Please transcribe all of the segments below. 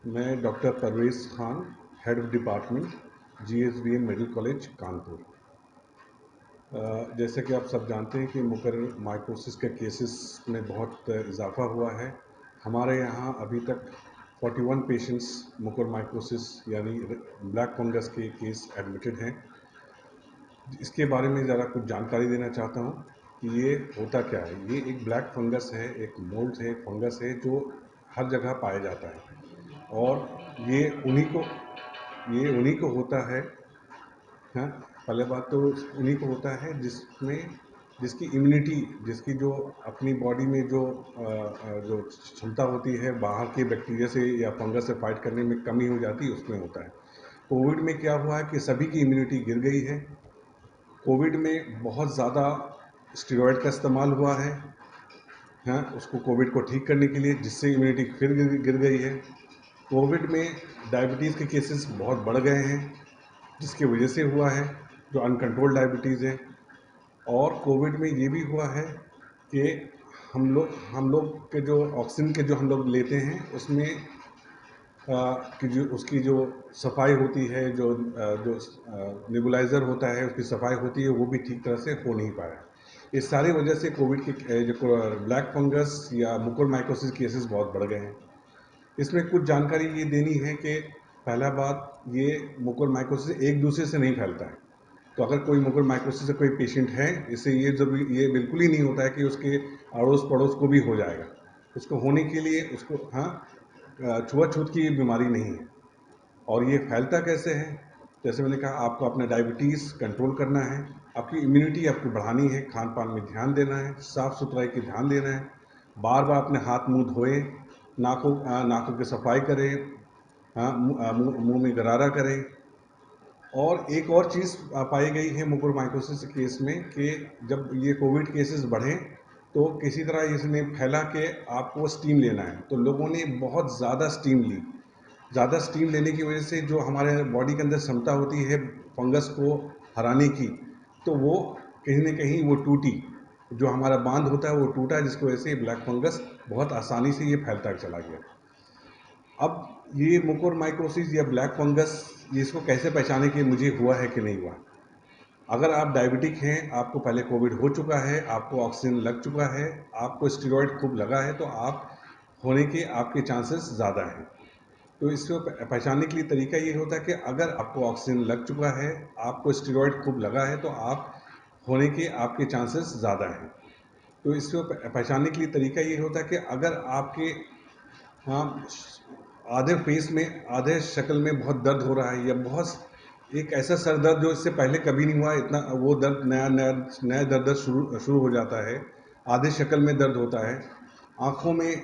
मैं doctor Parvez Khan, head of department, GSVM medical college Kanpur. जैसे कि आप सब जानते हैं कि मुकरमाइकोसिस के केसेस में बहुत इजाफा हुआ है। हमारे यहाँ अभी तक 41 पेशेंट्स मुकरमाइकोसिस यानी ब्लैक फंगस के केस एडमिटेड हैं। इसके बारे में ज़रा कुछ जानकारी देना चाहता हूँ कि ये होता क्या है। ये एक ब्लैक फंगस है, एक मोल्ड है, फंगस है जो हर जगह पाया जाता है और ये उन्हीं को होता है। हाँ, पहले बात तो उन्हीं को होता है जिसकी इम्यूनिटी, जिसकी जो अपनी बॉडी में जो क्षमता होती है बाहर के बैक्टीरिया से या फंगस से फाइट करने में कमी हो जाती है, उसमें होता है। कोविड में क्या हुआ है कि सभी की इम्यूनिटी गिर गई है। कोविड में बहुत ज़्यादा स्टेरॉयड का इस्तेमाल हुआ है, हाँ, उसको कोविड को ठीक करने के लिए, जिससे इम्यूनिटी फिर गिर गई है। कोविड में डायबिटीज़ के केसेस बहुत बढ़ गए हैं, जिसकी वजह से हुआ है, जो अनकंट्रोल्ड डायबिटीज़ है। और कोविड में ये भी हुआ है कि हम लोग के जो ऑक्सीजन के जो हम लोग लेते हैं उसमें कि जो उसकी जो सफाई होती है, जो नेबुलाइज़र होता है उसकी सफाई होती है, वो भी ठीक तरह से हो नहीं पाया। इस सारी वजह से कोविड के जो ब्लैक फंगस या मुकोरमाइकोसिस केसेस बहुत बढ़ गए हैं। इसमें कुछ जानकारी ये देनी है कि पहला बात, ये मुकोरमाइकोसिस एक दूसरे से नहीं फैलता है। तो अगर कोई मुकोरमाइकोसिस से कोई पेशेंट है, इससे ये बिल्कुल ही नहीं होता है कि उसके अड़ोस पड़ोस को भी हो जाएगा। उसको होने के लिए उसको, हाँ, छुआछूत की बीमारी नहीं है। और ये फैलता कैसे है? जैसे मैंने कहा, आपको अपना डायबिटीज़ कंट्रोल करना है, आपकी इम्यूनिटी आपको बढ़ानी है, खान पान में ध्यान देना है, साफ़ सुथराई की ध्यान देना है, बार बार अपने हाथ मुंह धोएं, नाकों की सफाई करें, हाँ, मुंह में गरारा करें। और एक और चीज़ पाई गई है मुकोरमाइकोसिस केस में कि जब ये कोविड केसेस बढ़े तो किसी तरह इसने फैला कि आपको स्टीम लेना है, तो लोगों ने बहुत ज़्यादा स्टीम ली। ज़्यादा स्टीम लेने की वजह से जो हमारे बॉडी के अंदर क्षमता होती है फंगस को हराने की, तो वो कहीं ना कहीं वो टूटी। जो हमारा बांध होता है वो टूटा, जिसकी वजह से ब्लैक फंगस बहुत आसानी से ये फैलता चला गया। अब ये मुकोरमाइकोसिस या ब्लैक फंगस, ये इसको कैसे पहचाने कि मुझे हुआ है कि नहीं हुआ। अगर आप डायबिटिक हैं, आपको पहले कोविड हो चुका है, आपको ऑक्सीजन लग चुका है, आपको स्टेरॉयड खूब लगा है, तो आप होने के आपके चांसेस ज़्यादा हैं। तो इसको पहचानने के लिए तरीका ये होता है कि अगर आपको ऑक्सीजन लग चुका है, आपको स्टेरॉयड खूब लगा है, तो आप होने के आपके चांसेस ज़्यादा हैं। तो इसको पहचानने के लिए तरीका ये होता है कि अगर आपके, हाँ, आधे फेस में, आधे शक्ल में बहुत दर्द हो रहा है, या बहुत एक ऐसा सर दर्द जो इससे पहले कभी नहीं हुआ, इतना वो दर्द नया नया नया दर्द शुरू शुरू हो जाता है, आधे शक्ल में दर्द होता है, आँखों में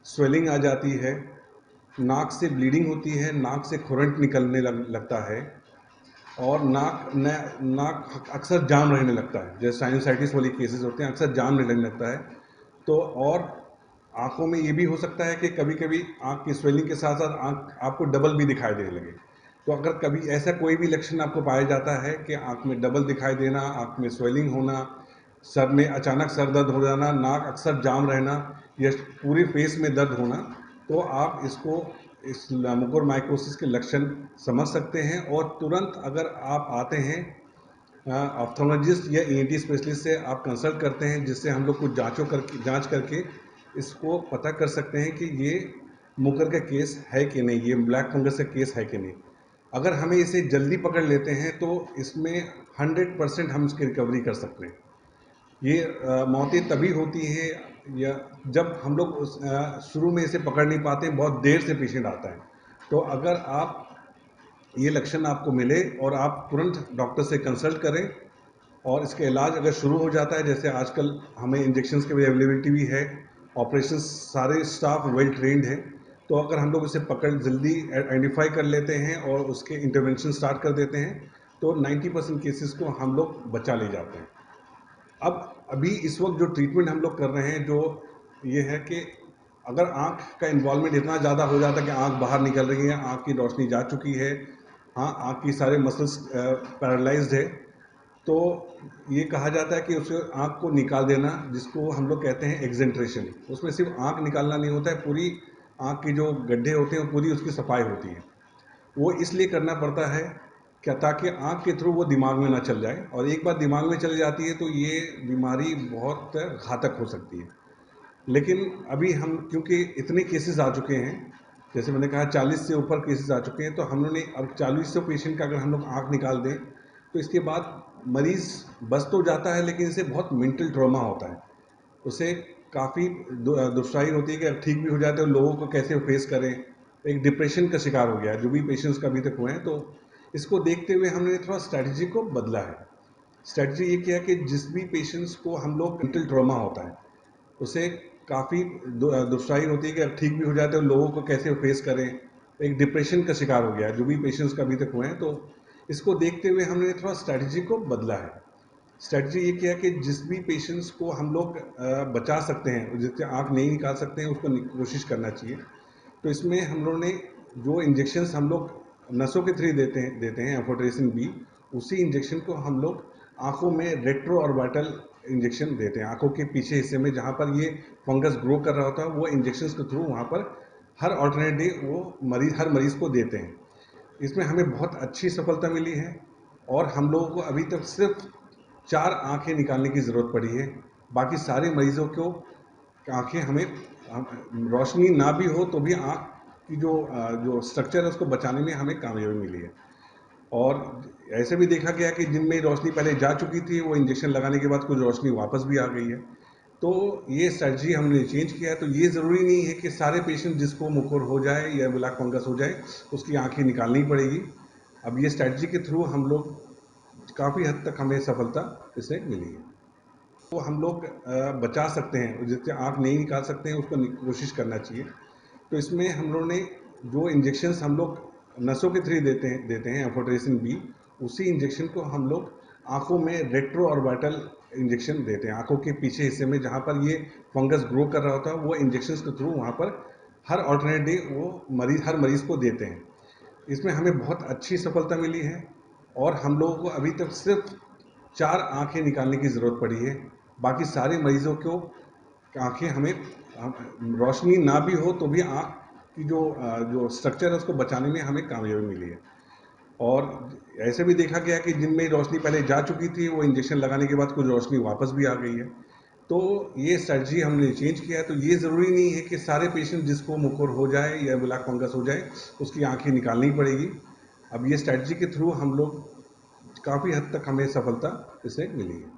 स्वेलिंग आ जाती है, नाक से ब्लीडिंग होती है, नाक से खुरंट निकलने लगता है, और नाक अक्सर जाम रहने लगता है, जैसे साइनोसाइटिस वाली केसेस होते हैं, अक्सर जाम रहने लगता है। तो और आँखों में ये भी हो सकता है कि कभी कभी आँख की स्वेलिंग के साथ साथ आँख आपको डबल भी दिखाई देने लगे। तो अगर कभी ऐसा कोई भी लक्षण आपको पाया जाता है कि आँख में डबल दिखाई देना, आँख में स्वेलिंग होना, सर में अचानक सर दर्द हो जाना, नाक अक्सर जाम रहना, या पूरे फेस में दर्द होना, तो आप इस मुकोरमाइकोसिस के लक्षण समझ सकते हैं। और तुरंत अगर आप आते हैं ऑप्थोलॉजिस्ट या ईएनटी स्पेशलिस्ट से आप कंसल्ट करते हैं, जिससे हम लोग कुछ जांच करके इसको पता कर सकते हैं कि ये मुकर का केस है कि नहीं, ये ब्लैक फंगस का केस है कि नहीं। अगर हमें इसे जल्दी पकड़ लेते हैं तो इसमें 100% हम इसकी रिकवरी कर सकते हैं। ये मौतें तभी होती हैं या जब हम लोग शुरू में इसे पकड़ नहीं पाते, बहुत देर से पेशेंट आता है। तो अगर आप ये लक्षण आपको मिले और आप तुरंत डॉक्टर से कंसल्ट करें, और इसका इलाज अगर शुरू हो जाता है, जैसे आजकल हमें इंजेक्शंस की अवेलेबिलिटी भी है, ऑपरेशन सारे स्टाफ वेल ट्रेंड हैं, तो अगर हम लोग इसे पकड़ जल्दी आइडेंटिफाई कर लेते हैं और उसके इंटरवेंशन स्टार्ट कर देते हैं, तो 90% केसेस को हम लोग बचा ले जाते हैं। अब अभी इस वक्त जो ट्रीटमेंट हम लोग कर रहे हैं, जो ये है कि अगर आँख का इन्वॉल्वमेंट इतना ज़्यादा हो जाता है कि आँख बाहर निकल रही है, आँख की रोशनी जा चुकी है, हाँ, आँख की सारे मसल्स पैरालाइज्ड है, तो ये कहा जाता है कि उसे आँख को निकाल देना, जिसको हम लोग कहते हैं एक्सेंट्रेशन। उसमें सिर्फ आँख निकालना नहीं होता है, पूरी आँख के जो गड्ढे होते हैं पूरी उसकी सफाई होती है। वो इसलिए करना पड़ता है क्या, ताकि आँख के थ्रू वो दिमाग में ना चल जाए, और एक बार दिमाग में चली जाती है तो ये बीमारी बहुत घातक हो सकती है। लेकिन अभी हम क्योंकि इतने केसेस आ चुके हैं, जैसे मैंने कहा 40 से ऊपर केसेस आ चुके हैं, तो हम लोगों ने अब 40 पेशेंट का अगर हम लोग आँख निकाल दें तो इसके बाद मरीज़ बच तो जाता है, लेकिन इसे बहुत मेंटल ट्रॉमा होता है। उसे काफ़ी दुश्वारी होती है कि अगर ठीक भी हो जाए तो लोगों को कैसे फेस करें। एक डिप्रेशन का शिकार हो गया है जो भी पेशेंट्स का अभी तक हुए हैं। तो इसको देखते हुए हमने थोड़ा स्ट्रैटेजी को बदला है। स्ट्रैटेजी ये किया कि जिस भी पेशेंट्स को हम लोग मेंटल ट्रॉमा होता है, उसे काफ़ी दुश्वारी होती है कि अगर ठीक भी हो जाए तो लोगों को कैसे फेस करें। एक डिप्रेशन का शिकार हो गया है जो भी पेशेंट्स का अभी तक हुए हैं। तो इसको देखते हुए हमने थोड़ा स्ट्रैटेजी को बदला है। स्ट्रैटेजी ये किया कि जिस भी पेशेंट्स को हम लोग बचा सकते हैं, जिससे आँख नहीं निकाल सकते हैं, उसको कोशिश करना चाहिए। तो इसमें हम लोगों ने जो इंजेक्शंस हम लोग नसों के थ्रू देते हैं एम्फोटेरेसिन बी, उसी इंजेक्शन को हम लोग आँखों में रेट्रो ऑर्बिटल इंजेक्शन देते हैं। आँखों के पीछे हिस्से में जहाँ पर ये फंगस ग्रो कर रहा होता है, वो इंजेक्शंस के थ्रू वहाँ पर हर ऑल्टरनेट डे वो हर मरीज़ को देते हैं। इसमें हमें बहुत अच्छी सफलता मिली है, और हम लोगों को अभी तक सिर्फ 4 आँखें निकालने की ज़रूरत पड़ी है। बाकी सारे मरीज़ों को आँखें हमें रोशनी ना भी हो तो भी आँख की जो स्ट्रक्चर है उसको बचाने में हमें कामयाबी मिली है। और ऐसे भी देखा गया कि जिनमें रोशनी पहले जा चुकी थी, वो इंजेक्शन लगाने के बाद कुछ रोशनी वापस भी आ गई है। तो ये स्ट्रैटेजी हमने चेंज किया है। तो ये ज़रूरी नहीं है कि सारे पेशेंट जिसको मुकुर हो जाए या ब्लैक फंगस हो जाए उसकी आँखें निकालनी पड़ेगी। अब ये स्ट्रैटेजी के थ्रू हम लोग काफ़ी हद तक हमें सफलता इससे मिली है। तो हम लोग बचा सकते हैं, जिससे आँख नहीं निकाल सकते हैं उसको कोशिश करना चाहिए। तो इसमें हम लोगों ने जो इंजेक्शंस हम लोग नसों के थ्रू देते हैं एम्फोटेरेसिन बी, उसी इंजेक्शन को हम लोग आँखों में रेट्रो ऑर्बिटल इंजेक्शन देते हैं। आँखों के पीछे हिस्से में जहाँ पर ये फंगस ग्रो कर रहा होता है, वो इंजेक्शंस के थ्रू वहाँ पर हर ऑल्टरनेट डे वो हर मरीज़ को देते हैं। इसमें हमें बहुत अच्छी सफलता मिली है, और हम लोगों को अभी तक सिर्फ 4 आँखें निकालने की ज़रूरत पड़ी है। बाकी सारे मरीज़ों को आँखें हमें रोशनी ना भी हो तो भी आँख की जो स्ट्रक्चर है उसको बचाने में हमें कामयाबी मिली है। और ऐसे भी देखा गया कि जिनमें रोशनी पहले जा चुकी थी, वो इंजेक्शन लगाने के बाद कुछ रोशनी वापस भी आ गई है। तो ये स्ट्रैटेजी हमने चेंज किया है। तो ये ज़रूरी नहीं है कि सारे पेशेंट जिसको मुकुर हो जाए या ब्लैक फंगस हो जाए उसकी आँखें निकालनी पड़ेगी। अब ये स्ट्रैटेजी के थ्रू हम लोग काफ़ी हद तक हमें सफलता इससे मिली है।